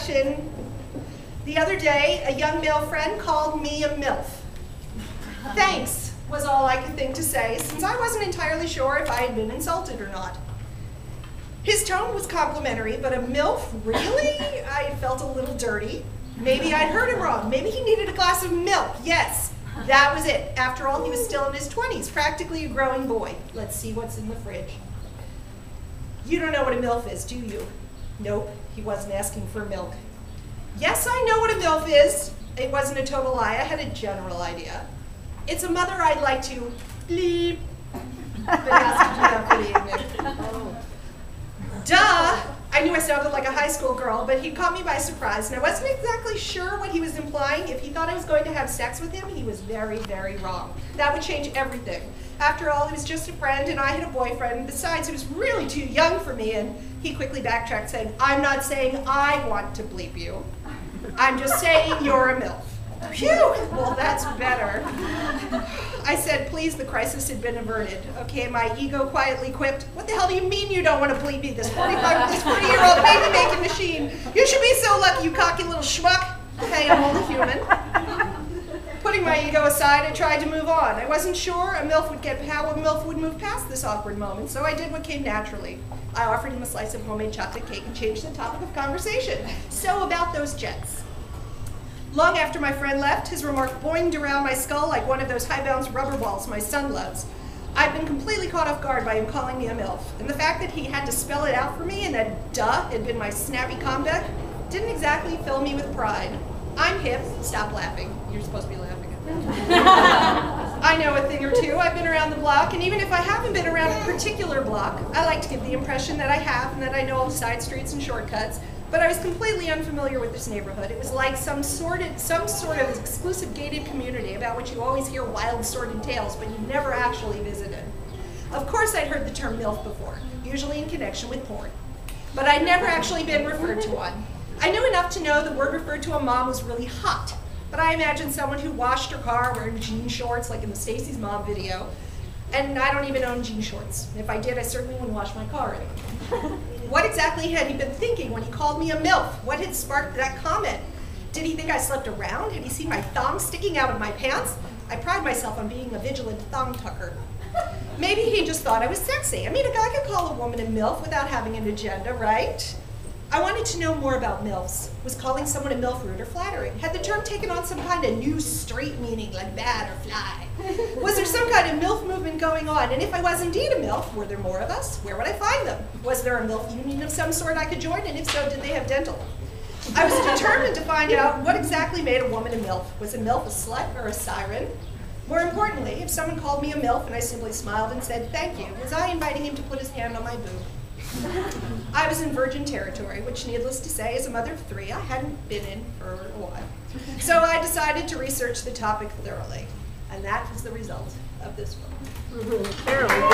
introduction. The other day, a young male friend called me a Milf. Thanks was all I could think to say, since I wasn't entirely sure if I had been insulted or not. His tone was complimentary, but a Milf, really? I felt a little dirty. Maybe I'd heard him wrong. Maybe he needed a glass of milk. Yes, that was it. After all, he was still in his 20s, practically a growing boy. Let's see what's in the fridge. You don't know what a Milf is, do you? Nope, he wasn't asking for milk. Yes, I know what a Milf is. It wasn't a total lie. I had a general idea. It's a mother I'd like to bleep. Been asked to do that for the evening. Duh! I knew I sounded like a high school girl, but he caught me by surprise, and I wasn't exactly sure what he was implying. If he thought I was going to have sex with him, he was very, very wrong. That would change everything. After all, he was just a friend, and I had a boyfriend. Besides, he was really too young for me, and he quickly backtracked, saying, I'm not saying I want to bleep you. I'm just saying you're a Milf. Phew! Well, that's better. I said, please, the crisis had been averted. Okay, my ego quietly quipped, what the hell do you mean you don't want to bleep me, this 40-year-old baby-making machine? You should be so lucky, you cocky little schmuck. Hey, I'm only human. Putting my ego aside, I tried to move on. I wasn't sure how a Milf would move past this awkward moment, so I did what came naturally. I offered him a slice of homemade chocolate cake and changed the topic of conversation. So about those jets. Long after my friend left, his remark boinged around my skull like one of those high-bounce rubber balls my son loves. I'd been completely caught off guard by him calling me a Milf, and the fact that he had to spell it out for me and that duh had been my snappy comeback didn't exactly fill me with pride. I'm hip. Stop laughing. You're supposed to be laughing at me. I know a thing or two. I've been around the block, and even if I haven't been around a particular block, I like to give the impression that I have and that I know all the side streets and shortcuts. But I was completely unfamiliar with this neighborhood. It was like some sort of exclusive gated community about which you always hear wild sordid tales, but you never actually visited. Of course I'd heard the term Milf before, usually in connection with porn. But I'd never actually been referred to one. I knew enough to know the word referred to a mom was really hot, but I imagined someone who washed her car wearing jean shorts like in the Stacy's Mom video. And I don't even own jean shorts. If I did, I certainly wouldn't wash my car in them. What exactly had he been thinking when he called me a Milf? What had sparked that comment? Did he think I slept around? Had he seen my thong sticking out of my pants? I pride myself on being a vigilant thong tucker. Maybe he just thought I was sexy. I mean, a guy could call a woman a Milf without having an agenda, right? I wanted to know more about Milfs. Was calling someone a Milf rude or flattering? Had the term taken on some kind of new straight meaning, like bad or fly? Was there some kind of Milf movement going on? And if I was indeed a Milf, were there more of us? Where would I find them? Was there a Milf union of some sort I could join? And if so, did they have dental? I was determined to find out what exactly made a woman a Milf. Was a Milf a slut or a siren? More importantly, if someone called me a Milf and I simply smiled and said thank you, was I inviting him to put his hand on my boob? I was in virgin territory, which, needless to say, as a mother of 3, I hadn't been in for a while. So I decided to research the topic thoroughly, and that was the result of this book. There we go.